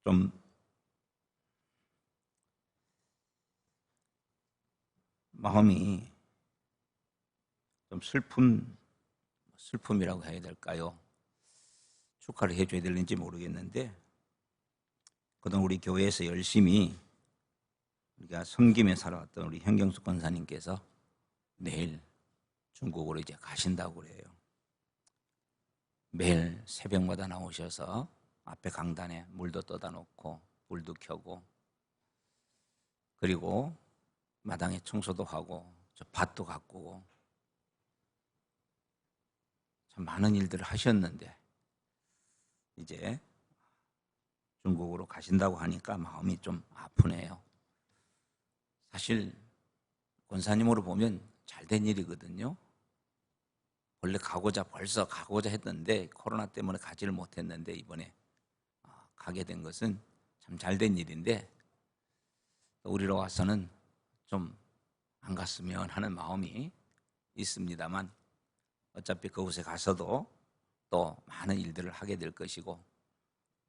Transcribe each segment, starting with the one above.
좀 마음이 좀 슬픔이라고 해야 될까요? 축하를 해줘야 되는지 모르겠는데, 그동안 우리 교회에서 열심히 우리가 섬기며 살아왔던 우리 현경숙 권사님께서 내일 중국으로 이제 가신다고 그래요. 매일 새벽마다 나오셔서 앞에 강단에 물도 떠다 놓고 불도 켜고, 그리고 마당에 청소도 하고 저 밭도 가꾸고 참 많은 일들을 하셨는데 이제 중국으로 가신다고 하니까 마음이 좀 아프네요. 사실 권사님으로 보면 잘된 일이거든요. 원래 벌써 가고자 했는데 코로나 때문에 가지를 못했는데 이번에 가게 된 것은 참 잘된 일인데, 우리로 와서는 좀 안 갔으면 하는 마음이 있습니다만, 어차피 그곳에 가서도 또 많은 일들을 하게 될 것이고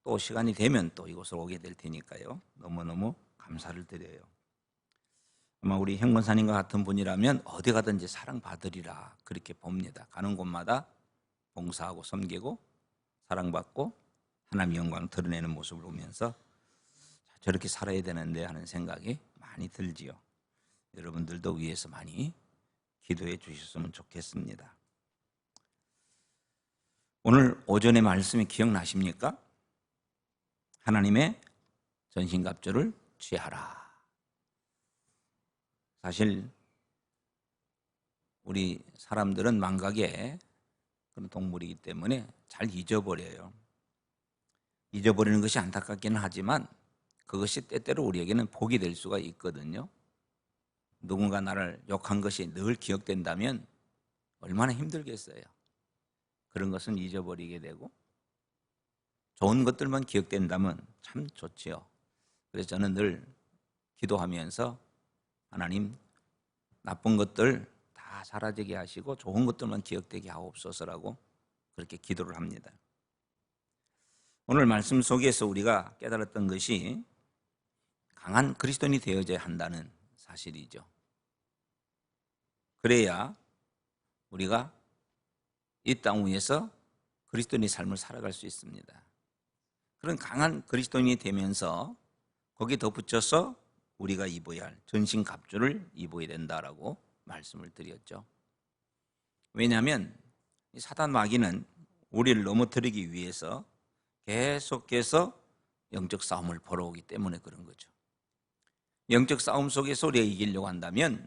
또 시간이 되면 또 이곳으로 오게 될 테니까요. 너무너무 감사를 드려요. 아마 우리 현 권사님과 같은 분이라면 어디 가든지 사랑받으리라 그렇게 봅니다. 가는 곳마다 봉사하고 섬기고 사랑받고 하나님의 영광을 드러내는 모습을 보면서 저렇게 살아야 되는데 하는 생각이 많이 들지요. 여러분들도 위에서 많이 기도해 주셨으면 좋겠습니다. 오늘 오전의 말씀이 기억나십니까? 하나님의 전신갑주를 취하라. 사실 우리 사람들은 망각의 그런 동물이기 때문에 잘 잊어버려요. 잊어버리는 것이 안타깝기는 하지만 그것이 때때로 우리에게는 복이 될 수가 있거든요. 누군가 나를 욕한 것이 늘 기억된다면 얼마나 힘들겠어요. 그런 것은 잊어버리게 되고 좋은 것들만 기억된다면 참 좋지요. 그래서 저는 늘 기도하면서 하나님, 나쁜 것들 다 사라지게 하시고 좋은 것들만 기억되게 하옵소서라고 그렇게 기도를 합니다. 오늘 말씀 속에서 우리가 깨달았던 것이 강한 그리스도인이 되어져야 한다는 사실이죠. 그래야 우리가 이 땅 위에서 그리스도인의 삶을 살아갈 수 있습니다. 그런 강한 그리스도인이 되면서 거기에 덧붙여서 우리가 입어야 할 전신갑주를 입어야 된다라고 말씀을 드렸죠. 왜냐하면 사단 마귀는 우리를 넘어뜨리기 위해서 계속해서 영적 싸움을 벌어오기 때문에 그런 거죠. 영적 싸움 속에서 우리가 이기려고 한다면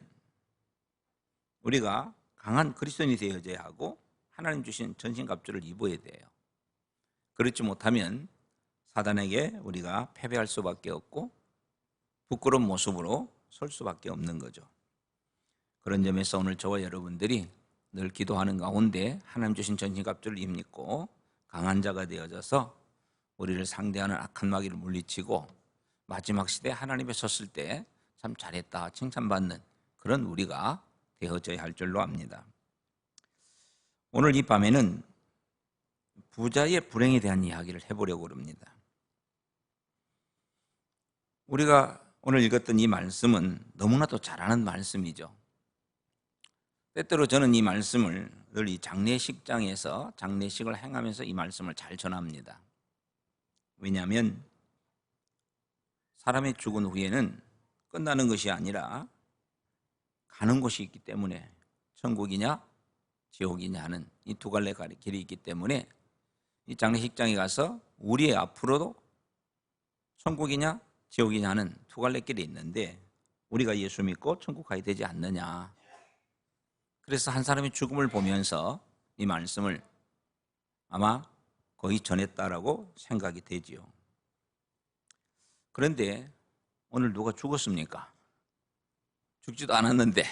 우리가 강한 그리스도인이 되어져야 하고 하나님 주신 전신갑주를 입어야 돼요. 그렇지 못하면 사단에게 우리가 패배할 수밖에 없고 부끄러운 모습으로 설 수밖에 없는 거죠. 그런 점에서 오늘 저와 여러분들이 늘 기도하는 가운데 하나님 주신 전신갑주를 입고 강한 자가 되어져서 우리를 상대하는 악한 마귀를 물리치고 마지막 시대에 하나님에 섰을 때 참 잘했다 칭찬받는 그런 우리가 되어져야 할 줄로 압니다. 오늘 이 밤에는 부자의 불행에 대한 이야기를 해보려고 합니다. 우리가 오늘 읽었던 이 말씀은 너무나도 잘 아는 말씀이죠. 때때로 저는 이 말씀을 늘 이 장례식장에서 장례식을 행하면서 이 말씀을 잘 전합니다. 왜냐하면 사람이 죽은 후에는 끝나는 것이 아니라 가는 곳이 있기 때문에 천국이냐 지옥이냐 하는 이 두 갈래 길이 있기 때문에 이 장례식장에 가서 우리의 앞으로도 천국이냐 지옥이냐 하는 두 갈래 길이 있는데 우리가 예수 믿고 천국 가야 되지 않느냐. 그래서 한 사람이 죽음을 보면서 이 말씀을 아마 거의 전했다라고 생각이 되지요. 그런데 오늘 누가 죽었습니까? 죽지도 않았는데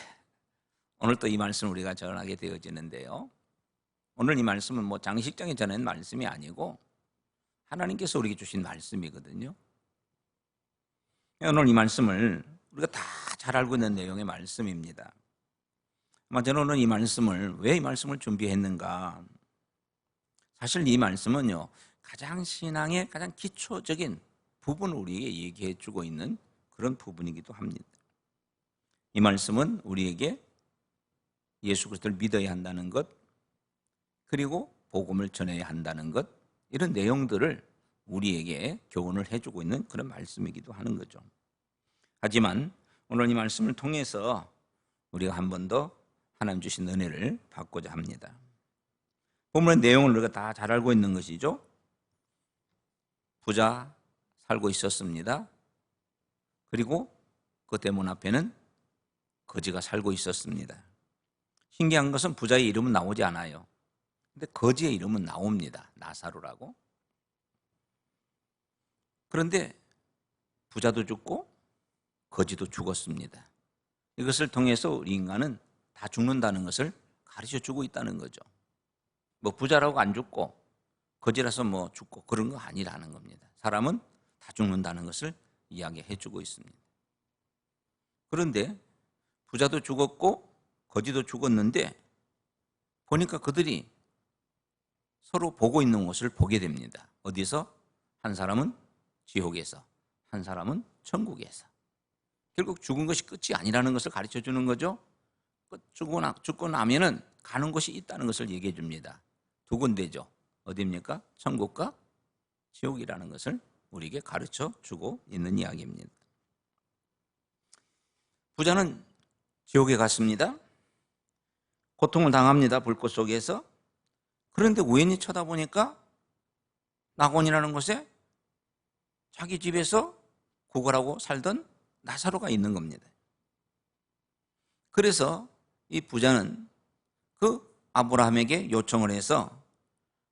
오늘 또 이 말씀을 우리가 전하게 되어지는데요. 오늘 이 말씀은 뭐 장례식장에 전한 말씀이 아니고 하나님께서 우리에게 주신 말씀이거든요. 오늘 이 말씀을 우리가 다 잘 알고 있는 내용의 말씀입니다. 저는 오늘 이 말씀을 왜 이 말씀을 준비했는가? 사실 이 말씀은요 가장 신앙의 가장 기초적인 부분을 우리에게 얘기해 주고 있는 그런 부분이기도 합니다. 이 말씀은 우리에게 예수 그리스도를 믿어야 한다는 것, 그리고 복음을 전해야 한다는 것, 이런 내용들을 우리에게 교훈을 해주고 있는 그런 말씀이기도 하는 거죠. 하지만 오늘 이 말씀을 통해서 우리가 한 번 더 하나님 주신 은혜를 받고자 합니다. 본문의 내용을 우리가 다 잘 알고 있는 것이죠. 부자 살고 있었습니다. 그리고 그 대문 앞에는 거지가 살고 있었습니다. 신기한 것은 부자의 이름은 나오지 않아요. 근데 거지의 이름은 나옵니다. 나사로라고. 그런데 부자도 죽고 거지도 죽었습니다. 이것을 통해서 우리 인간은 다 죽는다는 것을 가르쳐 주고 있다는 거죠. 뭐 부자라고 안 죽고 거지라서 뭐 죽고 그런 거 아니라는 겁니다. 사람은 다 죽는다는 것을 이야기해 주고 있습니다. 그런데 부자도 죽었고 거지도 죽었는데 보니까 그들이 서로 보고 있는 것을 보게 됩니다. 어디서? 한 사람은 지옥에서, 한 사람은 천국에서. 결국 죽은 것이 끝이 아니라는 것을 가르쳐 주는 거죠. 죽고 나면은 가는 곳이 있다는 것을 얘기해 줍니다. 두 군데죠. 어디입니까? 천국과 지옥이라는 것을 우리에게 가르쳐 주고 있는 이야기입니다. 부자는 지옥에 갔습니다. 고통을 당합니다. 불꽃 속에서. 그런데 우연히 쳐다보니까 낙원이라는 곳에 자기 집에서 구걸하고 살던 나사로가 있는 겁니다. 그래서 이 부자는 그 아브라함에게 요청을 해서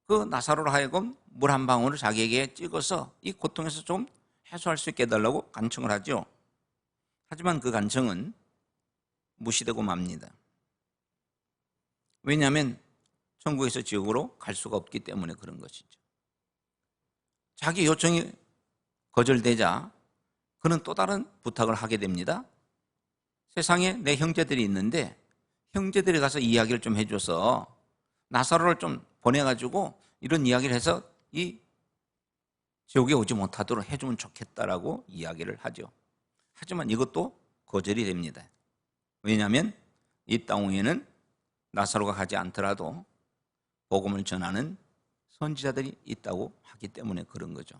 그 나사로로 하여금 물 한 방울을 자기에게 찍어서 이 고통에서 좀 해소할 수 있게 해달라고 간청을 하죠. 하지만 그 간청은 무시되고 맙니다. 왜냐하면 천국에서 지옥으로 갈 수가 없기 때문에 그런 것이죠. 자기 요청이 거절되자 그는 또 다른 부탁을 하게 됩니다. 세상에 내 형제들이 있는데 형제들이 가서 이야기를 좀 해줘서 나사로를 좀 보내가지고 이런 이야기를 해서 이 지옥에 오지 못하도록 해주면 좋겠다라고 이야기를 하죠. 하지만 이것도 거절이 됩니다. 왜냐하면 이 땅 위에는 나사로가 가지 않더라도 복음을 전하는 선지자들이 있다고 하기 때문에 그런 거죠.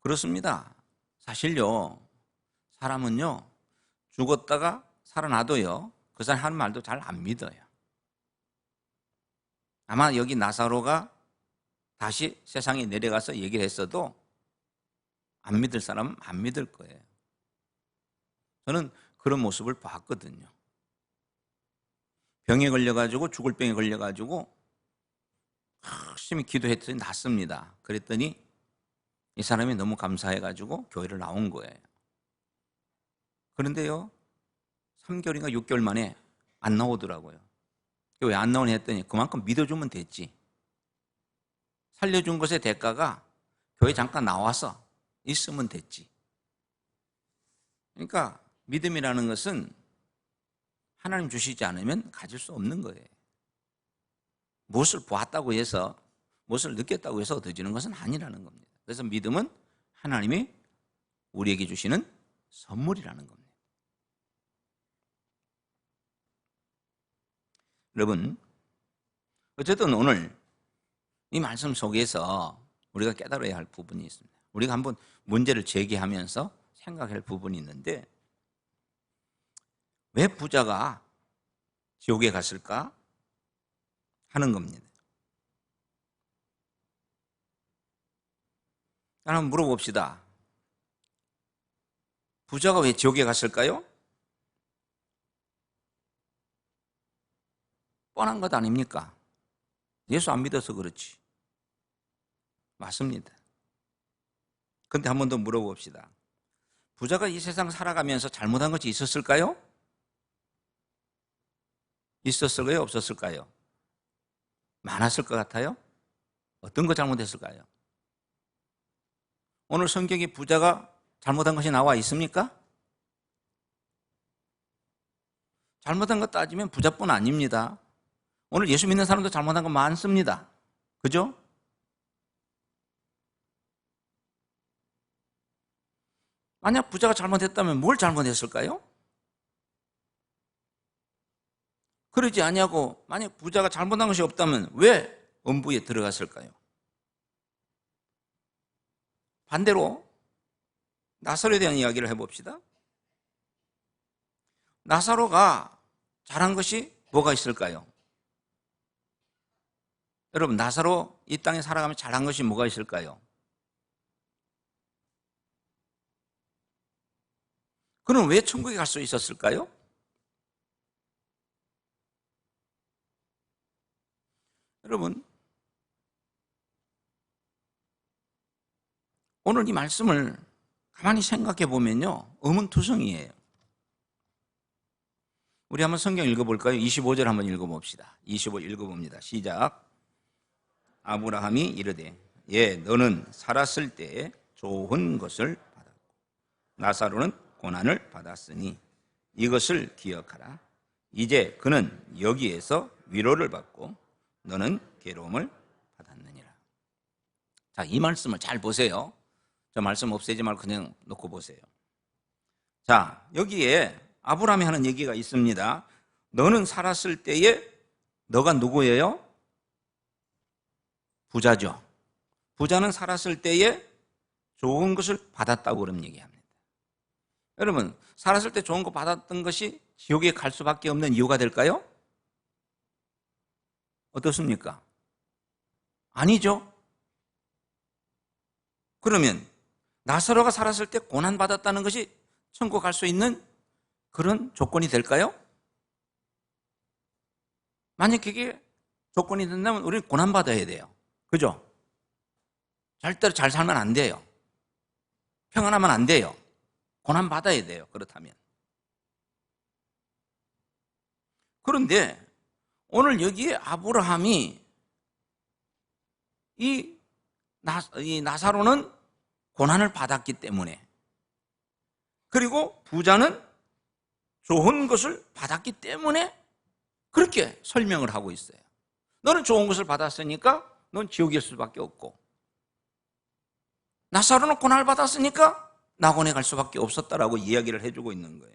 그렇습니다. 사실요, 사람은요, 죽었다가 살아나도요, 그 사람 하는 말도 잘 안 믿어요. 아마 여기 나사로가 다시 세상에 내려가서 얘기를 했어도 안 믿을 사람은 안 믿을 거예요. 저는 그런 모습을 봤거든요. 병에 걸려가지고, 죽을 병에 걸려가지고 열심히 기도했더니 낫습니다. 그랬더니 이 사람이 너무 감사해가지고 교회를 나온 거예요. 그런데요, 3개월인가 6개월 만에 안 나오더라고요. 왜 안 나오냐 했더니 그만큼 믿어주면 됐지. 살려준 것의 대가가 교회 잠깐 나와서 있으면 됐지. 그러니까 믿음이라는 것은 하나님 주시지 않으면 가질 수 없는 거예요. 무엇을 보았다고 해서, 무엇을 느꼈다고 해서 얻어지는 것은 아니라는 겁니다. 그래서 믿음은 하나님이 우리에게 주시는 선물이라는 겁니다. 여러분, 어쨌든 오늘 이 말씀 속에서 우리가 깨달아야 할 부분이 있습니다. 우리가 한번 문제를 제기하면서 생각할 부분이 있는데, 왜 부자가 지옥에 갔을까 하는 겁니다. 한번 물어봅시다. 부자가 왜 지옥에 갔을까요? 뻔한 것 아닙니까? 예수 안 믿어서 그렇지. 맞습니다. 그런데 한 번 더 물어봅시다. 부자가 이 세상 살아가면서 잘못한 것이 있었을까요? 있었을까요? 없었을까요? 많았을 것 같아요? 어떤 거 잘못했을까요? 오늘 성경에 부자가 잘못한 것이 나와 있습니까? 잘못한 것 따지면 부자뿐 아닙니다. 오늘 예수 믿는 사람도 잘못한 거 많습니다. 그죠? 만약 부자가 잘못했다면 뭘 잘못했을까요? 그러지 아니하고 만약 부자가 잘못한 것이 없다면 왜 음부에 들어갔을까요? 반대로 나사로에 대한 이야기를 해봅시다. 나사로가 잘한 것이 뭐가 있을까요? 여러분, 나사로 이 땅에 살아가며 잘한 것이 뭐가 있을까요? 그는 왜 천국에 갈 수 있었을까요? 여러분, 오늘 이 말씀을 가만히 생각해 보면요, 의문투성이에요. 우리 한번 성경 읽어볼까요? 25절 한번 읽어봅시다. 25 읽어봅니다. 시작. 아브라함이 이르되 예 너는 살았을 때에 좋은 것을 받았고 나사로는 고난을 받았으니 이것을 기억하라. 이제 그는 여기에서 위로를 받고 너는 괴로움을 받았느니라. 자, 이 말씀을 잘 보세요. 저 말씀 없애지 말고 그냥 놓고 보세요. 자, 여기에 아브라함이 하는 얘기가 있습니다. 너는 살았을 때에 너가 누구예요? 부자죠. 부자는 살았을 때에 좋은 것을 받았다고 그런 얘기합니다. 여러분, 살았을 때 좋은 거 받았던 것이 지옥에 갈 수밖에 없는 이유가 될까요? 어떻습니까? 아니죠. 그러면 나사로가 살았을 때 고난받았다는 것이 천국 갈 수 있는 그런 조건이 될까요? 만약 그게 조건이 된다면 우리는 고난받아야 돼요. 그죠? 절대로 잘 살면 안 돼요. 평안하면 안 돼요. 고난받아야 돼요. 그렇다면. 그런데 오늘 여기에 아브라함이 이 나사로는 고난을 받았기 때문에, 그리고 부자는 좋은 것을 받았기 때문에 그렇게 설명을 하고 있어요. 너는 좋은 것을 받았으니까 넌 지옥일 수밖에 없고, 나사로는 고난을 받았으니까 낙원에 갈 수밖에 없었다라고 이야기를 해주고 있는 거예요.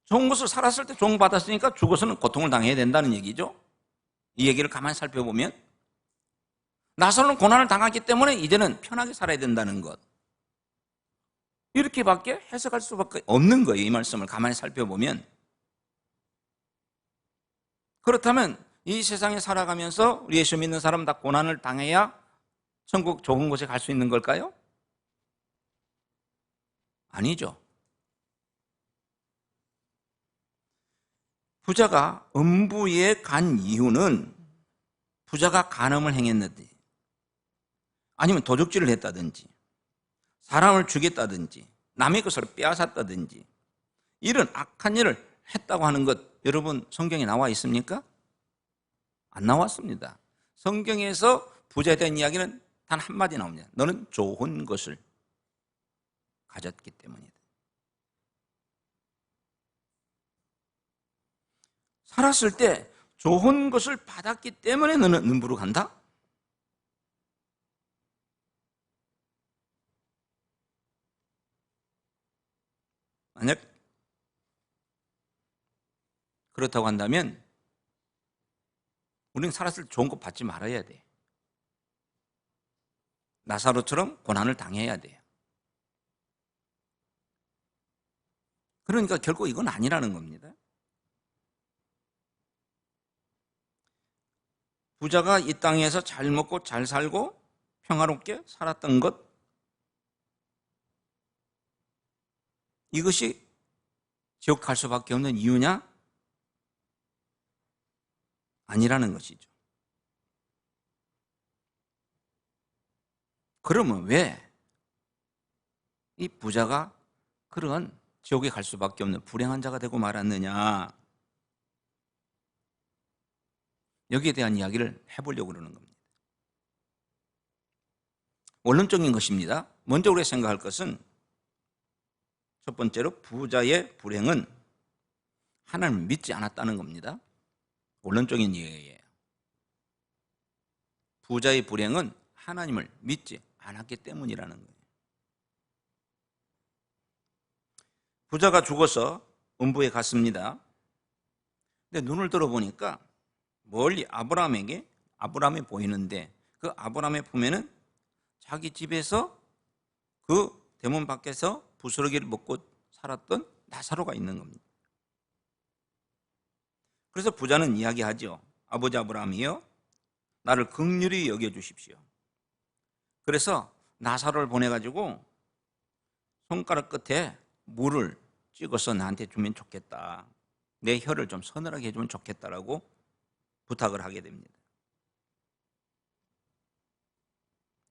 좋은 것을 살았을 때 좋은 거 받았으니까 죽어서는 고통을 당해야 된다는 얘기죠. 이 얘기를 가만히 살펴보면 나사로는 고난을 당했기 때문에 이제는 편하게 살아야 된다는 것, 이렇게밖에 해석할 수밖에 없는 거예요. 이 말씀을 가만히 살펴보면. 그렇다면 이 세상에 살아가면서 우리 예수 믿는 사람 다 고난을 당해야 천국 좋은 곳에 갈 수 있는 걸까요? 아니죠. 부자가 음부에 간 이유는 부자가 간음을 행했는지, 아니면 도둑질을 했다든지, 사람을 죽였다든지, 남의 것을 빼앗았다든지, 이런 악한 일을 했다고 하는 것, 여러분 성경에 나와 있습니까? 안 나왔습니다. 성경에서 부자에 대한 이야기는 단 한마디 나옵니다. 너는 좋은 것을 가졌기 때문이다. 살았을 때 좋은 것을 받았기 때문에 너는 음부로 간다? 만약 그렇다고 한다면 우리는 살았을 때 좋은 것 받지 말아야 돼. 나사로처럼 고난을 당해야 돼요. 그러니까 결국 이건 아니라는 겁니다. 부자가 이 땅에서 잘 먹고 잘 살고 평화롭게 살았던 것, 이것이 지옥 갈 수밖에 없는 이유냐? 아니라는 것이죠. 그러면 왜 이 부자가 그런 지옥에 갈 수밖에 없는 불행한 자가 되고 말았느냐? 여기에 대한 이야기를 해보려고 그러는 겁니다. 원론적인 것입니다. 먼저 우리가 생각할 것은 첫 번째로 부자의 불행은 하나님을 믿지 않았다는 겁니다. 원론적인 이해예요. 부자의 불행은 하나님을 믿지 않았기 때문이라는 거예요. 부자가 죽어서 음부에 갔습니다. 근데 눈을 들어보니까 멀리 아브라함이 보이는데, 그 아브라함의 품에는 자기 집에서 그 대문 밖에서 부스러기를 먹고 살았던 나사로가 있는 겁니다. 그래서 부자는 이야기하죠. 아버지 아브라함이요, 나를 긍휼히 여겨주십시오. 그래서 나사로를 보내가지고 손가락 끝에 물을 찍어서 나한테 주면 좋겠다, 내 혀를 좀 서늘하게 해주면 좋겠다라고 부탁을 하게 됩니다.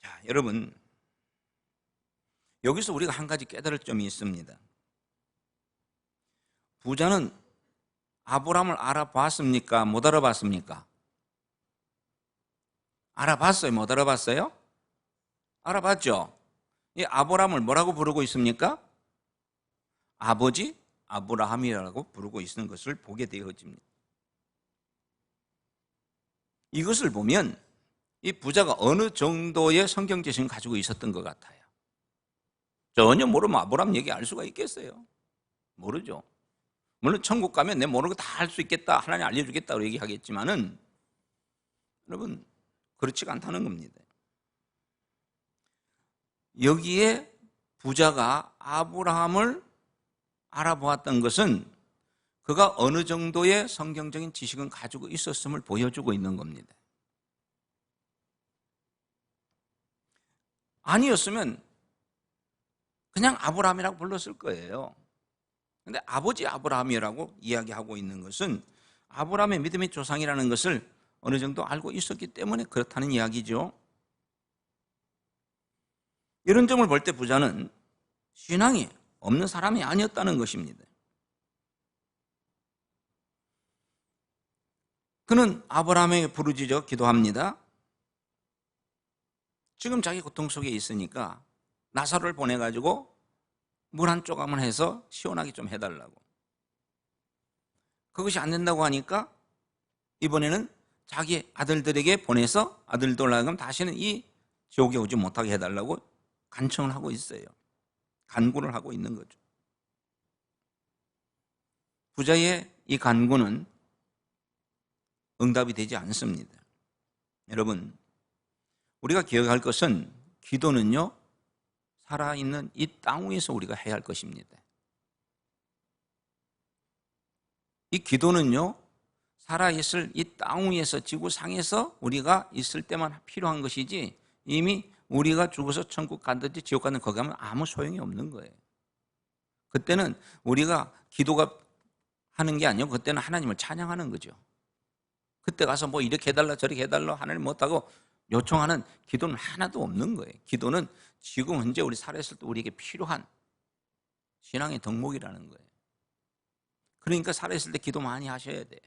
자, 여러분, 여기서 우리가 한 가지 깨달을 점이 있습니다. 부자는 아브라함을 알아봤습니까? 못 알아봤습니까? 알아봤어요? 못 알아봤어요? 알아봤죠? 이 아브라함을 뭐라고 부르고 있습니까? 아버지 아브라함이라고 부르고 있는 것을 보게 되어집니다. 이것을 보면 이 부자가 어느 정도의 성경 지식을 가지고 있었던 것 같아요. 전혀 모르면 아브라함 얘기 알 수가 있겠어요? 모르죠. 물론 천국 가면 내 모르는 거 다 할 수 있겠다, 하나님 알려주겠다고 얘기하겠지만은, 여러분, 그렇지가 않다는 겁니다. 여기에 부자가 아브라함을 알아보았던 것은 그가 어느 정도의 성경적인 지식은 가지고 있었음을 보여주고 있는 겁니다. 아니었으면 그냥 아브라함이라고 불렀을 거예요. 그런데 아버지 아브라함이라고 이야기하고 있는 것은 아브라함의 믿음의 조상이라는 것을 어느 정도 알고 있었기 때문에 그렇다는 이야기죠. 이런 점을 볼 때 부자는 신앙이 없는 사람이 아니었다는 것입니다. 그는 아브라함에게 부르짖어 기도합니다. 지금 자기 고통 속에 있으니까 나사로를 보내가지고 물 한 조각만 해서 시원하게 좀 해달라고. 그것이 안 된다고 하니까 이번에는 자기 아들들에게 보내서 아들들 하여금 다시는 이 지옥에 오지 못하게 해달라고 간청을 하고 있어요. 간구를 하고 있는 거죠. 부자의 이 간구는 응답이 되지 않습니다. 여러분, 우리가 기억할 것은 기도는요, 살아있는 이 땅 위에서 우리가 해야 할 것입니다. 이 기도는요, 살아있을 이 땅 위에서, 지구상에서 우리가 있을 때만 필요한 것이지, 이미 우리가 죽어서 천국 간든지 지옥 간든지 거기 가면 아무 소용이 없는 거예요. 그때는 우리가 기도가 하는 게 아니고 그때는 하나님을 찬양하는 거죠. 그때 가서 뭐 이렇게 해달라 저렇게 해달라 하나님 못하고 요청하는 기도는 하나도 없는 거예요. 기도는 지금 현재 우리 살아있을 때 우리에게 필요한 신앙의 덕목이라는 거예요. 그러니까 살아있을 때 기도 많이 하셔야 돼요.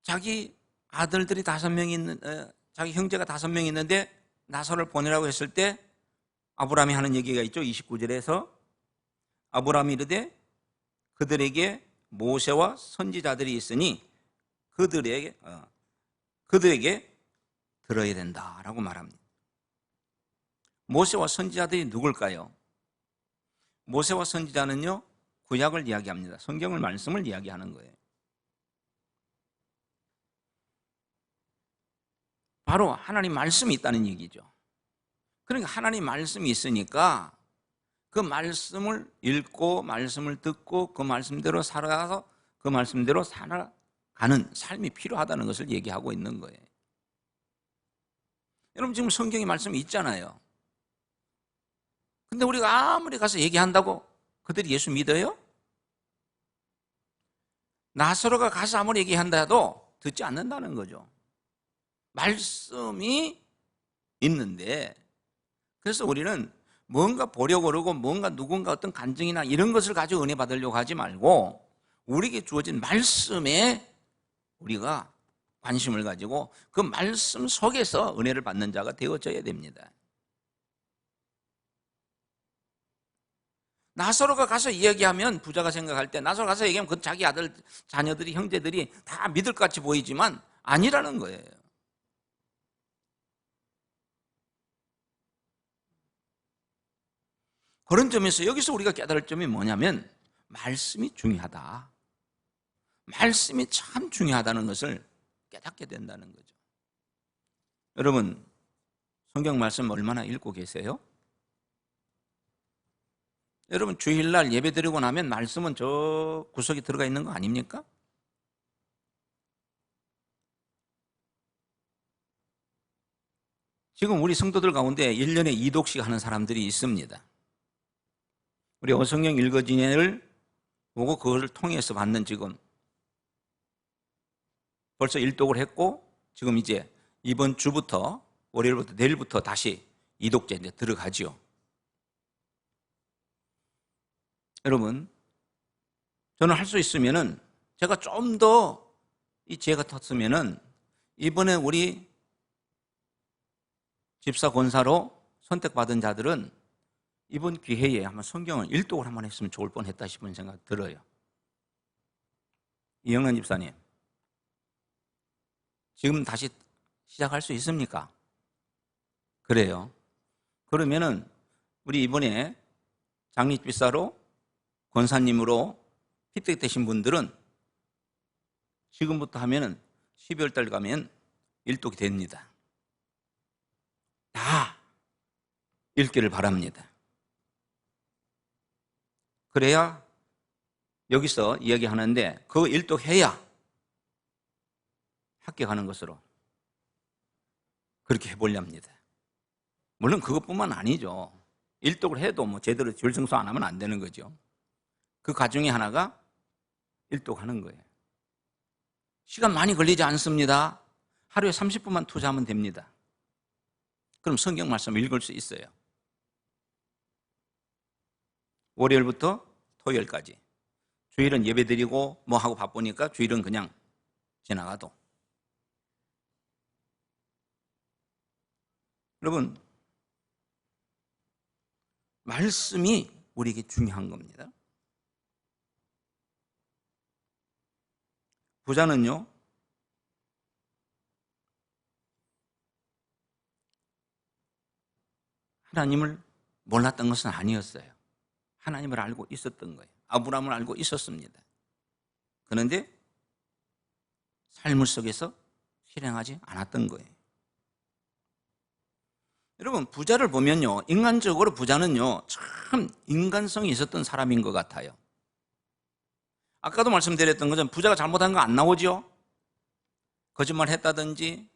자기 아들들이 5명이 있는, 자기 형제가 5명 있는데 나사로를 보내라고 했을 때 아브라함이 하는 얘기가 있죠. 29절에서 아브라함이 이르되 그들에게 모세와 선지자들이 있으니 그들에게 들어야 된다라고 말합니다. 모세와 선지자들이 누굴까요? 모세와 선지자는요, 구약을 이야기합니다. 성경을, 말씀을 이야기하는 거예요. 바로 하나님 말씀이 있다는 얘기죠. 그러니까 하나님 말씀이 있으니까 그 말씀을 읽고 말씀을 듣고 그 말씀대로 살아가서 그 말씀대로 살아가는 삶이 필요하다는 것을 얘기하고 있는 거예요. 여러분, 지금 성경에 말씀이 있잖아요. 근데 우리가 아무리 가서 얘기한다고 그들이 예수 믿어요? 나사로가 가서 아무리 얘기한다 해도 듣지 않는다는 거죠. 말씀이 있는데, 그래서 우리는 뭔가 보려고 그러고 뭔가 누군가 어떤 간증이나 이런 것을 가지고 은혜 받으려고 하지 말고 우리에게 주어진 말씀에 우리가 관심을 가지고 그 말씀 속에서 은혜를 받는 자가 되어져야 됩니다. 나사로가 가서 이야기하면, 부자가 생각할 때 나사로 가서 얘기하면 그 자기 아들, 자녀들이, 형제들이 다 믿을 것 같이 보이지만 아니라는 거예요. 그런 점에서 여기서 우리가 깨달을 점이 뭐냐면 말씀이 중요하다. 말씀이 참 중요하다는 것을 깨닫게 된다는 거죠. 여러분, 성경 말씀 얼마나 읽고 계세요? 여러분, 주일날 예배 드리고 나면 말씀은 저 구석에 들어가 있는 거 아닙니까? 지금 우리 성도들 가운데 1년에 2독씩 하는 사람들이 있습니다. 우리 어성경 읽어지니를 보고 그걸 통해서 받는 지금 벌써 1독을 했고 지금 이제 이번 주부터 월요일부터 내일부터 다시 2독째 이제 들어가지요. 여러분, 저는 할 수 있으면은 제가 좀 더 이 지혜가 텄으면은 이번에 우리 집사 권사로 선택받은 자들은 이번 기회에 한번 성경을 1독을 한번 했으면 좋을 뻔했다 싶은 생각 들어요. 이영란 집사님, 지금 다시 시작할 수 있습니까? 그래요. 그러면은 우리 이번에 장립집사로 권사님으로 피택되신 분들은 지금부터 하면은 12월 달 가면 1독이 됩니다. 다 읽기를 바랍니다. 그래야 여기서 이야기하는데 그 1독 해야 합격하는 것으로 그렇게 해보려 합니다. 물론 그것뿐만 아니죠. 1독을 해도 뭐 제대로 줄성수 안 하면 안 되는 거죠. 그 과정의 하나가 1독 하는 거예요. 시간 많이 걸리지 않습니다. 하루에 30분만 투자하면 됩니다. 그럼 성경 말씀 읽을 수 있어요. 월요일부터 토요일까지. 주일은 예배드리고 뭐 하고 바쁘니까 주일은 그냥 지나가도. 여러분, 말씀이 우리에게 중요한 겁니다. 부자는요, 하나님을 몰랐던 것은 아니었어요. 하나님을 알고 있었던 거예요. 아브라함을 알고 있었습니다. 그런데 삶 속에서 실행하지 않았던 거예요. 여러분, 부자를 보면요, 인간적으로 부자는요, 참 인간성이 있었던 사람인 것 같아요. 아까도 말씀드렸던 것은 부자가 잘못한 거 안 나오죠? 거짓말 했다든지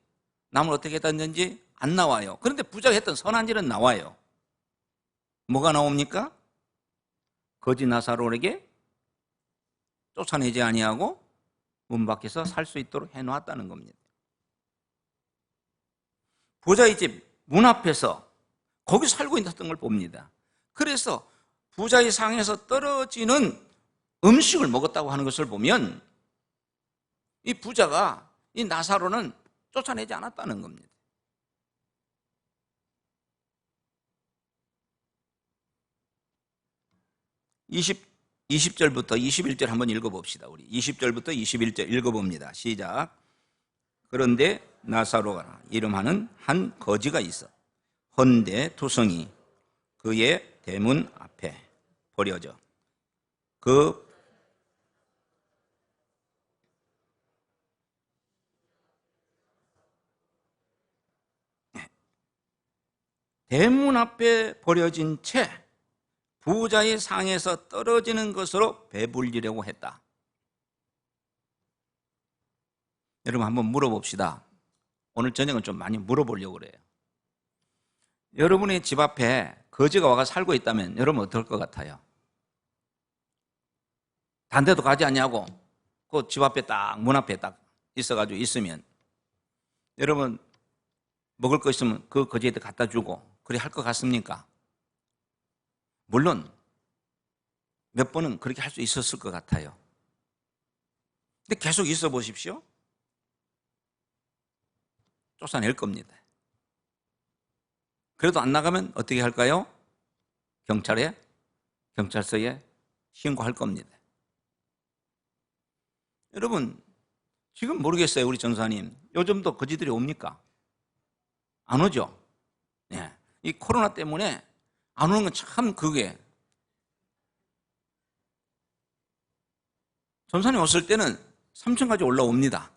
남을 어떻게 했다든지 안 나와요. 그런데 부자가 했던 선한 일은 나와요. 뭐가 나옵니까? 거지 나사로에게 쫓아내지 아니하고 문 밖에서 살 수 있도록 해놓았다는 겁니다. 부자의 집 문 앞에서 거기 살고 있었던 걸 봅니다. 그래서 부자의 상에서 떨어지는 음식을 먹었다고 하는 것을 보면 이 부자가 이 나사로는 쫓아내지 않았다는 겁니다. 이십 20절부터 21절 한번 읽어봅시다. 우리 20절부터 21절 읽어봅니다. 시작. 그런데 나사로가 이름하는 한 거지가 있어 헌데 투성이 그의 대문 앞에 버려져 그 대문 앞에 버려진 채 부자의 상에서 떨어지는 것으로 배불리려고 했다. 여러분 한번 물어봅시다. 오늘 저녁은 좀 많이 물어보려고 그래요. 여러분의 집 앞에 거지가 와가 살고 있다면 여러분 어떨 것 같아요? 단 데도 가지 않냐고 그 집 앞에 딱 문 앞에 딱 있어가지고 있으면 여러분 먹을 거 있으면 그 거지한테 갖다 주고 그래 할 것 같습니까? 물론 몇 번은 그렇게 할 수 있었을 것 같아요. 근데 계속 있어 보십시오. 쫓아낼 겁니다. 그래도 안 나가면 어떻게 할까요? 경찰서에 신고할 겁니다. 여러분 지금 모르겠어요. 우리 전사님 요즘도 거지들이 옵니까? 안 오죠? 네. 이 코로나 때문에 안 오는 건 참 그게. 전산이 왔을 때는 3층까지 올라옵니다.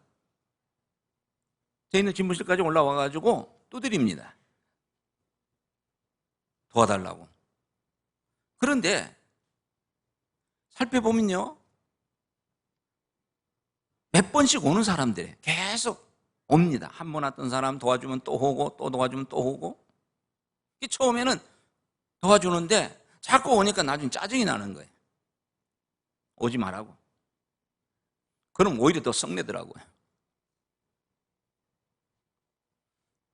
제 있는 집무실까지 올라와가지고 두드립니다. 도와달라고. 그런데 살펴보면요, 몇 번씩 오는 사람들이 계속 옵니다. 한 번 왔던 사람 도와주면 또 오고, 또 도와주면 또 오고. 처음에는 도와주는데 자꾸 오니까 나중에 짜증이 나는 거예요. 오지 말라고. 그럼 오히려 더 썩내더라고요.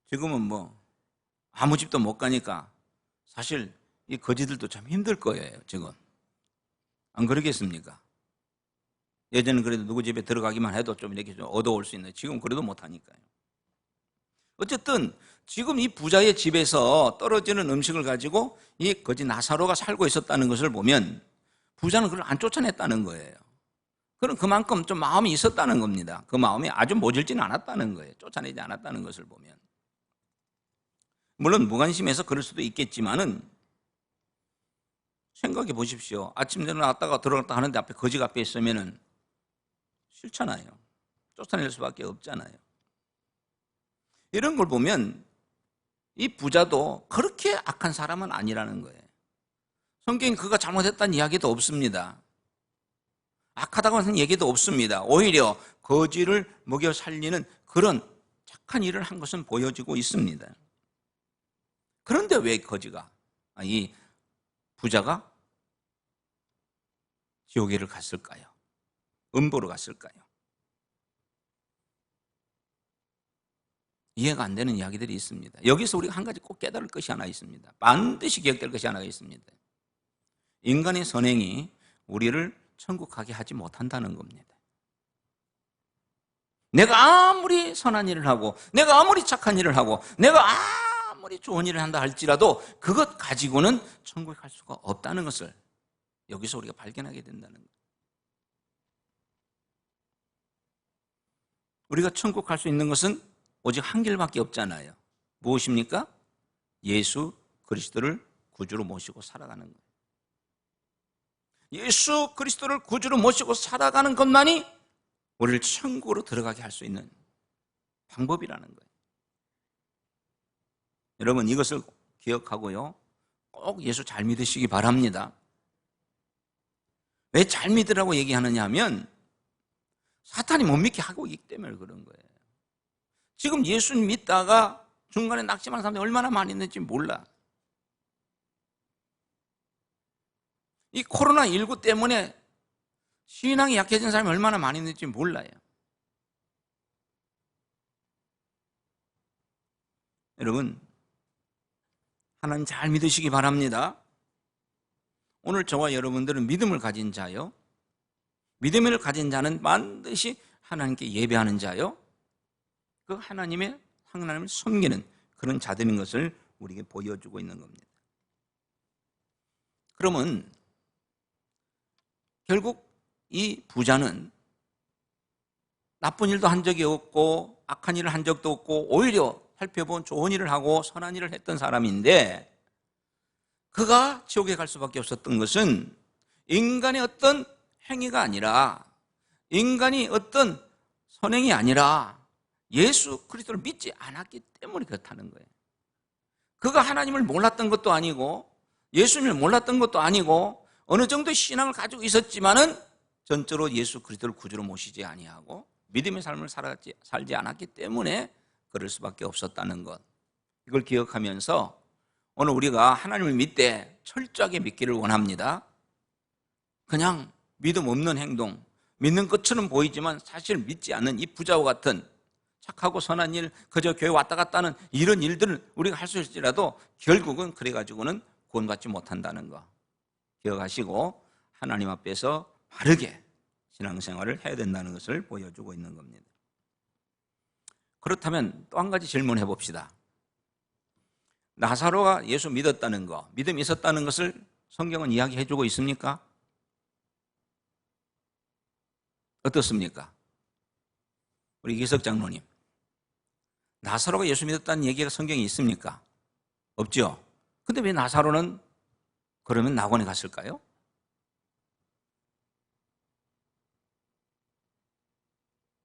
지금은 뭐 아무 집도 못 가니까 사실 이 거지들도 참 힘들 거예요, 지금. 안 그러겠습니까? 예전엔 그래도 누구 집에 들어가기만 해도 좀 이렇게 좀 얻어올 수 있는데 지금 그래도 못하니까요. 어쨌든 지금 이 부자의 집에서 떨어지는 음식을 가지고 이 거지 나사로가 살고 있었다는 것을 보면 부자는 그걸 안 쫓아냈다는 거예요. 그럼 그만큼 좀 마음이 있었다는 겁니다. 그 마음이 아주 모질지는 않았다는 거예요. 쫓아내지 않았다는 것을 보면. 물론 무관심해서 그럴 수도 있겠지만은 생각해 보십시오. 아침 전에 나왔다가 들어갔다 하는데 앞에 거지가 앞에 있으면은 싫잖아요. 쫓아낼 수밖에 없잖아요. 이런 걸 보면 이 부자도 그렇게 악한 사람은 아니라는 거예요. 성경에 그가 잘못했다는 이야기도 없습니다. 악하다고 하는 얘기도 없습니다. 오히려 거지를 먹여 살리는 그런 착한 일을 한 것은 보여지고 있습니다. 그런데 왜 이 부자가 지옥에를 갔을까요? 음보로 갔을까요? 이해가 안 되는 이야기들이 있습니다. 여기서 우리가 한 가지 꼭 깨달을 것이 하나 있습니다. 반드시 기억될 것이 하나가 있습니다. 인간의 선행이 우리를 천국 가게 하지 못한다는 겁니다. 내가 아무리 선한 일을 하고 내가 아무리 착한 일을 하고 내가 아무리 좋은 일을 한다 할지라도 그것 가지고는 천국에 갈 수가 없다는 것을 여기서 우리가 발견하게 된다는 거예요. 우리가 천국 갈 수 있는 것은 오직 한 길밖에 없잖아요. 무엇입니까? 예수 그리스도를 구주로 모시고 살아가는 거예요. 예수 그리스도를 구주로 모시고 살아가는 것만이 우리를 천국으로 들어가게 할 수 있는 방법이라는 거예요. 여러분 이것을 기억하고요. 꼭 예수 잘 믿으시기 바랍니다. 왜 잘 믿으라고 얘기하느냐 하면 사탄이 못 믿게 하고 있기 때문에 그런 거예요. 지금 예수 믿다가 중간에 낙심하는 사람들이 얼마나 많이 있는지 몰라. 이 코로나19 때문에 신앙이 약해진 사람이 얼마나 많이 있는지 몰라요. 여러분 하나님 잘 믿으시기 바랍니다. 오늘 저와 여러분들은 믿음을 가진 자요, 믿음을 가진 자는 반드시 하나님께 예배하는 자요, 그 하나님을 섬기는 그런 자들인 것을 우리에게 보여주고 있는 겁니다. 그러면 결국 이 부자는 나쁜 일도 한 적이 없고 악한 일을 한 적도 없고 오히려 살펴본 좋은 일을 하고 선한 일을 했던 사람인데 그가 지옥에 갈 수밖에 없었던 것은 인간의 어떤 행위가 아니라 인간이 어떤 선행이 아니라 예수 그리스도를 믿지 않았기 때문에 그렇다는 거예요. 그가 하나님을 몰랐던 것도 아니고 예수님을 몰랐던 것도 아니고 어느 정도 신앙을 가지고 있었지만은 전적으로 예수 그리스도를 구주로 모시지 아니하고 믿음의 삶을 살지 않았기 때문에 그럴 수밖에 없었다는 것, 이걸 기억하면서 오늘 우리가 하나님을 믿되 철저하게 믿기를 원합니다. 그냥 믿음 없는 행동, 믿는 것처럼 보이지만 사실 믿지 않는 이 부자와 같은 착하고 선한 일, 그저 교회 왔다 갔다 하는 이런 일들을 우리가 할 수 있을지라도 결국은 그래가지고는 구원받지 못한다는 거 기억하시고 하나님 앞에서 바르게 신앙생활을 해야 된다는 것을 보여주고 있는 겁니다. 그렇다면 또 한 가지 질문해 봅시다. 나사로가 예수 믿었다는 거, 믿음이 있었다는 것을 성경은 이야기해 주고 있습니까? 어떻습니까? 우리 이기석 장로님, 나사로가 예수 믿었다는 얘기가 성경에 있습니까? 없죠. 근데 왜 나사로는 그러면 낙원에 갔을까요?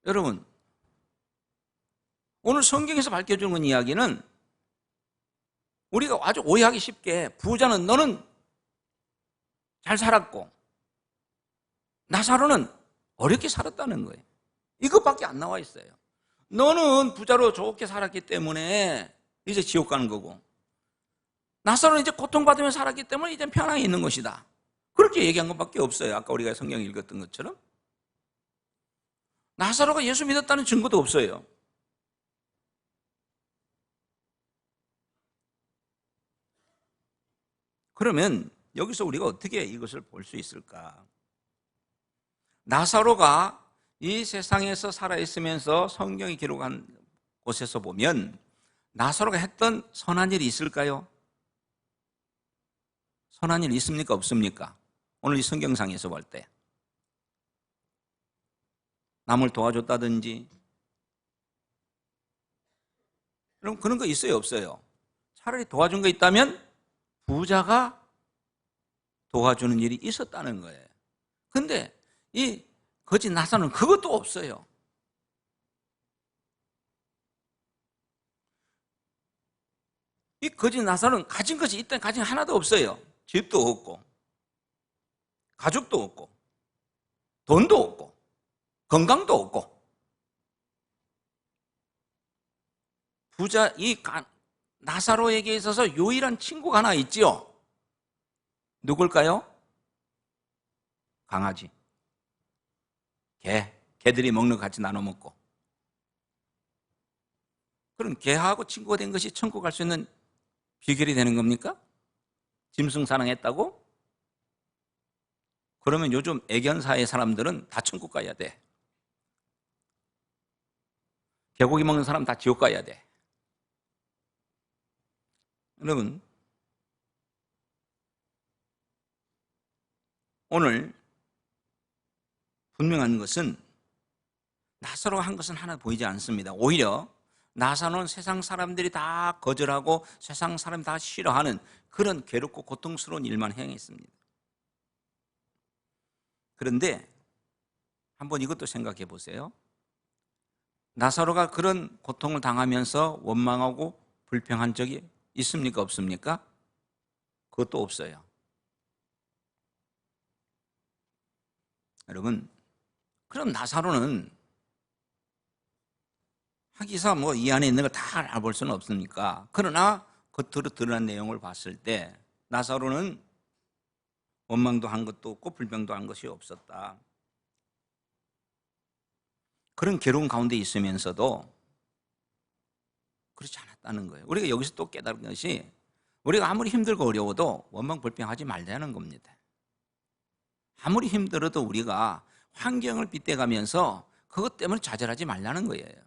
여러분, 오늘 성경에서 밝혀주는 이야기는 우리가 아주 오해하기 쉽게 부자는 너는 잘 살았고 나사로는 어렵게 살았다는 거예요. 이것밖에 안 나와 있어요. 너는 부자로 좋게 살았기 때문에 이제 지옥 가는 거고, 나사로는 이제 고통받으며 살았기 때문에 이제 편하게 있는 것이다. 그렇게 얘기한 것밖에 없어요. 아까 우리가 성경 읽었던 것처럼. 나사로가 예수 믿었다는 증거도 없어요. 그러면 여기서 우리가 어떻게 이것을 볼 수 있을까? 나사로가 이 세상에서 살아있으면서 성경이 기록한 곳에서 보면 나사로가 했던 선한 일이 있을까요? 선한 일 있습니까? 없습니까? 오늘 이 성경상에서 볼 때 남을 도와줬다든지 그럼 그런 거 있어요? 없어요? 차라리 도와준 거 있다면 부자가 도와주는 일이 있었다는 거예요. 근데 이 거짓 나사로는 그것도 없어요. 이 거짓 나사로는 가진 것이 일단 가진 게 하나도 없어요. 집도 없고 가족도 없고 돈도 없고 건강도 없고. 부자 이 나사로에게 있어서 유일한 친구가 하나 있지요. 누굴까요? 강아지, 개들이 먹는 거 같이 나눠 먹고. 그럼 개하고 친구가 된 것이 천국 갈 수 있는 비결이 되는 겁니까? 짐승 사랑했다고? 그러면 요즘 애견사의 사람들은 다 천국 가야 돼. 개고기 먹는 사람 다 지옥 가야 돼. 여러분, 오늘 분명한 것은 나사로가 한 것은 하나 보이지 않습니다. 오히려 나사로는 세상 사람들이 다 거절하고 세상 사람이 다 싫어하는 그런 괴롭고 고통스러운 일만 행했습니다. 그런데 한번 이것도 생각해 보세요. 나사로가 그런 고통을 당하면서 원망하고 불평한 적이 있습니까? 없습니까? 그것도 없어요. 여러분, 그럼 나사로는 하기사 이 안에 있는 걸 다 알아볼 수는 없습니까? 그러나 겉으로 드러난 내용을 봤을 때 나사로는 원망도 한 것도 없고 불평도 한 것이 없었다. 그런 괴로운 가운데 있으면서도 그렇지 않았다는 거예요. 우리가 여기서 또 깨달은 것이 우리가 아무리 힘들고 어려워도 원망 불평하지 말자는 겁니다. 아무리 힘들어도 우리가 환경을 빗대가면서 그것 때문에 좌절하지 말라는 거예요.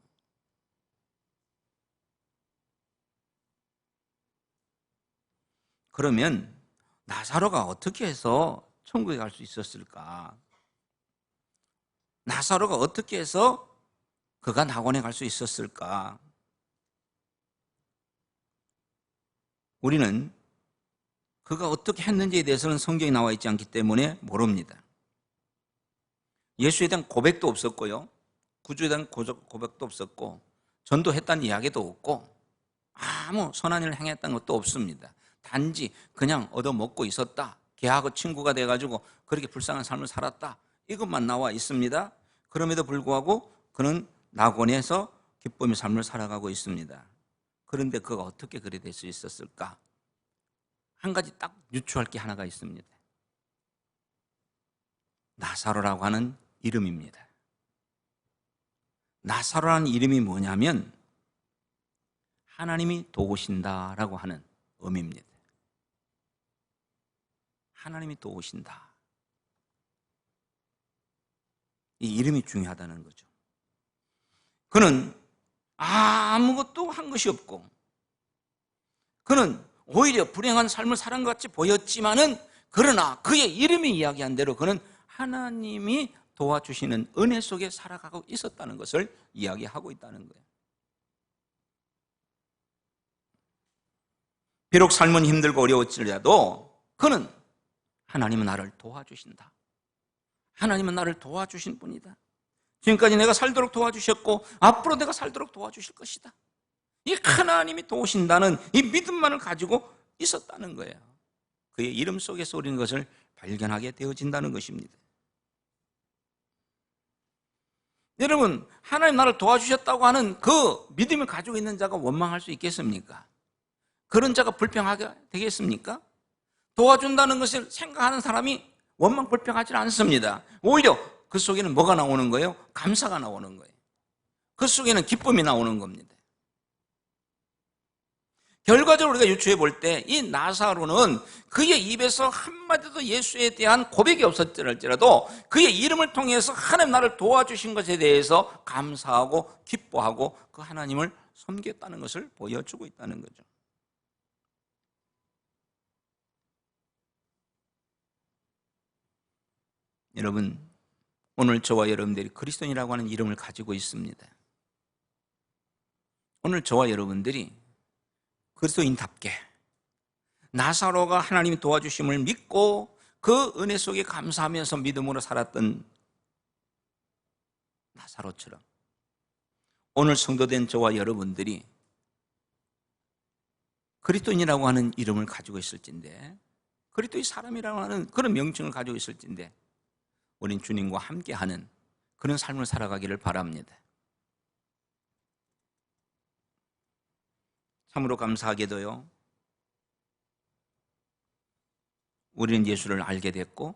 그러면 나사로가 어떻게 해서 천국에 갈 수 있었을까? 나사로가 어떻게 해서 그가 낙원에 갈 수 있었을까? 우리는 그가 어떻게 했는지에 대해서는 성경에 나와 있지 않기 때문에 모릅니다. 예수에 대한 고백도 없었고요, 구주에 대한 고백도 없었고, 전도했다는 이야기도 없고, 아무 선한 일을 행했다는 것도 없습니다. 단지 그냥 얻어먹고 있었다, 걔하고 친구가 돼가지고 그렇게 불쌍한 삶을 살았다, 이것만 나와 있습니다. 그럼에도 불구하고 그는 낙원에서 기쁨의 삶을 살아가고 있습니다. 그런데 그가 어떻게 그리 될 수 있었을까? 한 가지 딱 유추할 게 하나가 있습니다. 나사로라고 하는 이름입니다. 나사로라는 이름이 뭐냐면 하나님이 도우신다라고 하는 의미입니다. 하나님이 도우신다. 이 이름이 중요하다는 거죠. 그는 아무것도 한 것이 없고, 그는 오히려 불행한 삶을 살은 것 같이 보였지만은, 그러나 그의 이름이 이야기한 대로 그는 하나님이 도와주시는 은혜 속에 살아가고 있었다는 것을 이야기하고 있다는 거예요. 비록 삶은 힘들고 어려웠지라도 그는 하나님은 나를 도와주신다. 하나님은 나를 도와주신 분이다. 지금까지 내가 살도록 도와주셨고 앞으로 내가 살도록 도와주실 것이다. 이 하나님이 도우신다는 이 믿음만을 가지고 있었다는 거예요. 그의 이름 속에서 우리는 것을 발견하게 되어진다는 것입니다. 여러분, 하나님 나를 도와주셨다고 하는 그 믿음을 가지고 있는 자가 원망할 수 있겠습니까? 그런 자가 불평하게 되겠습니까? 도와준다는 것을 생각하는 사람이 원망 불평하지 않습니다. 오히려 그 속에는 뭐가 나오는 거예요? 감사가 나오는 거예요. 그 속에는 기쁨이 나오는 겁니다. 결과적으로 우리가 유추해 볼 때 이 나사로는 그의 입에서 한마디도 예수에 대한 고백이 없었더라도 그의 이름을 통해서 하나님 나를 도와주신 것에 대해서 감사하고 기뻐하고 그 하나님을 섬겼다는 것을 보여주고 있다는 거죠. 여러분, 오늘 저와 여러분들이 그리스도인이라고 하는 이름을 가지고 있습니다. 오늘 저와 여러분들이 그리스도인답게 나사로가 하나님이 도와주심을 믿고 그 은혜 속에 감사하면서 믿음으로 살았던 나사로처럼 오늘 성도된 저와 여러분들이 그리스도인이라고 하는 이름을 가지고 있을진데, 그리스도의 사람이라고 하는 그런 명칭을 가지고 있을진데 우린 주님과 함께하는 그런 삶을 살아가기를 바랍니다. 참으로 감사하게도요, 우리는 예수를 알게 됐고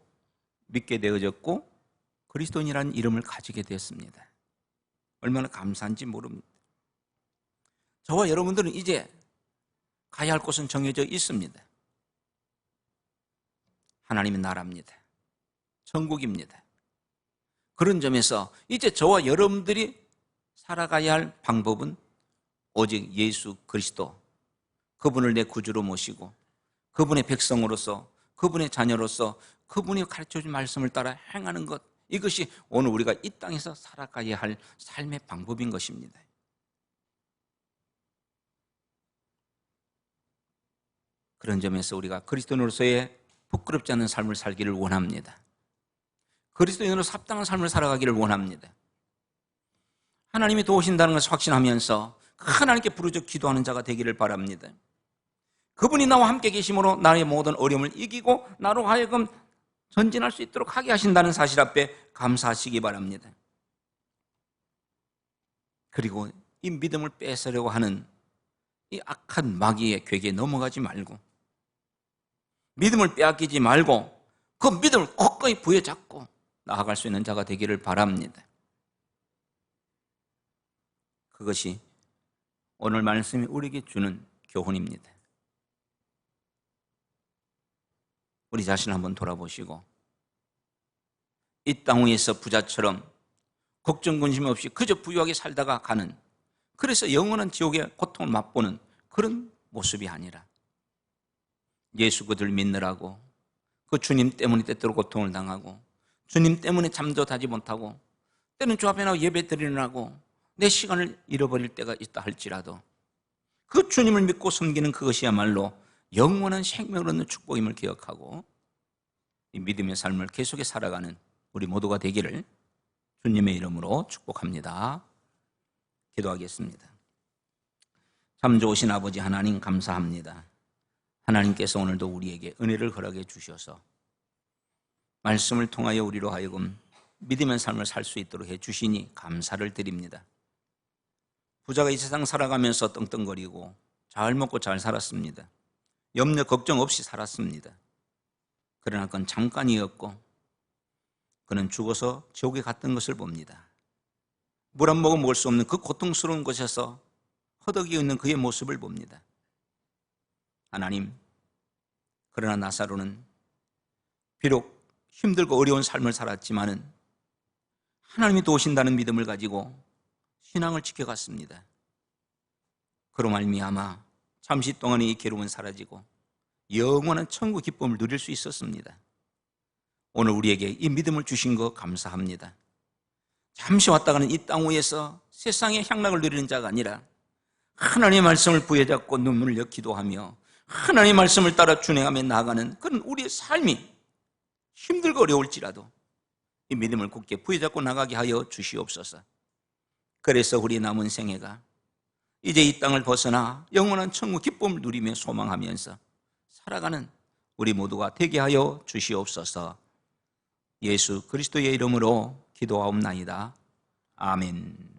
믿게 되어졌고 그리스도인이라는 이름을 가지게 됐습니다. 얼마나 감사한지 모릅니다. 저와 여러분들은 이제 가야 할 곳은 정해져 있습니다. 하나님의 나라입니다. 천국입니다. 그런 점에서 이제 저와 여러분들이 살아가야 할 방법은 오직 예수 그리스도, 그분을 내 구주로 모시고 그분의 백성으로서, 그분의 자녀로서 그분이 가르쳐준 말씀을 따라 행하는 것, 이것이 오늘 우리가 이 땅에서 살아가야 할 삶의 방법인 것입니다. 그런 점에서 우리가 그리스도인으로서의 부끄럽지 않은 삶을 살기를 원합니다. 그리스도인으로 합당한 삶을 살아가기를 원합니다. 하나님이 도우신다는 것을 확신하면서 하나님께 부르짖어 기도하는 자가 되기를 바랍니다. 그분이 나와 함께 계심으로 나의 모든 어려움을 이기고 나로 하여금 전진할 수 있도록 하게 하신다는 사실 앞에 감사하시기 바랍니다. 그리고 이 믿음을 뺏으려고 하는 이 악한 마귀의 괴계에 넘어가지 말고, 믿음을 빼앗기지 말고 그 믿음을 굳건히 부여잡고 나아갈 수 있는 자가 되기를 바랍니다. 그것이 오늘 말씀이 우리에게 주는 교훈입니다. 우리 자신을 한번 돌아보시고 이 땅 위에서 부자처럼 걱정 근심 없이 그저 부유하게 살다가 가는, 그래서 영원한 지옥의 고통을 맛보는 그런 모습이 아니라 예수 그들 믿느라고 그 주님 때문에 때때로 고통을 당하고 주님 때문에 잠도 자지 못하고 때는 주 앞에 나와 예배 드리느라고 내 시간을 잃어버릴 때가 있다 할지라도 그 주님을 믿고 섬기는 그것이야말로 영원한 생명을 얻는 축복임을 기억하고 이 믿음의 삶을 계속해 살아가는 우리 모두가 되기를 주님의 이름으로 축복합니다. 기도하겠습니다. 참 좋으신 아버지 하나님, 감사합니다. 하나님께서 오늘도 우리에게 은혜를 허락해 주셔서 말씀을 통하여 우리로 하여금 믿음의 삶을 살 수 있도록 해 주시니 감사를 드립니다. 부자가 이 세상 살아가면서 떵떵거리고 잘 먹고 잘 살았습니다. 염려 걱정 없이 살았습니다. 그러나 그건 잠깐이었고 그는 죽어서 지옥에 갔던 것을 봅니다. 물 한 모금 먹을 수 없는 그 고통스러운 곳에서 허덕이고 있는 그의 모습을 봅니다. 하나님, 그러나 나사로는 비록 힘들고 어려운 삶을 살았지만은 하나님이 도우신다는 믿음을 가지고 신앙을 지켜갔습니다. 그로 말미암아 잠시 동안의 이 괴로움은 사라지고 영원한 천국 기쁨을 누릴 수 있었습니다. 오늘 우리에게 이 믿음을 주신 거 감사합니다. 잠시 왔다가는 이 땅 위에서 세상의 향락을 누리는 자가 아니라 하나님의 말씀을 부여잡고 눈물을 흘려 기도하며 하나님의 말씀을 따라 준행하며 나아가는 그런 우리의 삶이 힘들고 어려울지라도 이 믿음을 굳게 부여잡고 나가게 하여 주시옵소서. 그래서 우리 남은 생애가 이제 이 땅을 벗어나 영원한 천국 기쁨을 누리며 소망하면서 살아가는 우리 모두가 되게 하여 주시옵소서. 예수 그리스도의 이름으로 기도하옵나이다. 아멘.